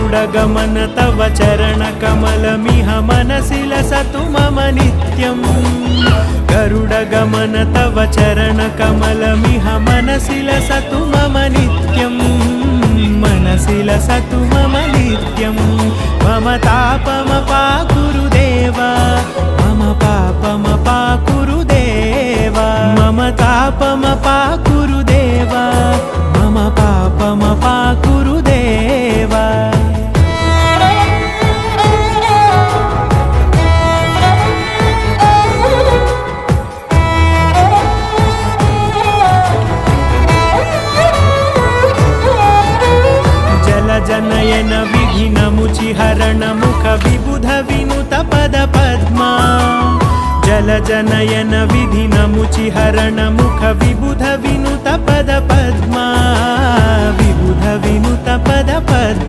गरुडगमन तव चरणकमलमिह मनसि लसतु मम नित्यम् गरुडगमन तव चरणकमलमिह मनसि लसतु मम नित्यम् मनसि लसतु मम नित्यम् मम तापमपाकुरु देव मम पापमपाकुरु देव मम तापमपाकुरु देव मम पापमपाकुरु देव जनयन विघ्नमुचिहरण मुख विबुध विनुत पद पद्मा जलजनयन विघ्नमुचिहरण मुख विबुध विनुत पद पद्मा विबुध विनुत पद पद्मा।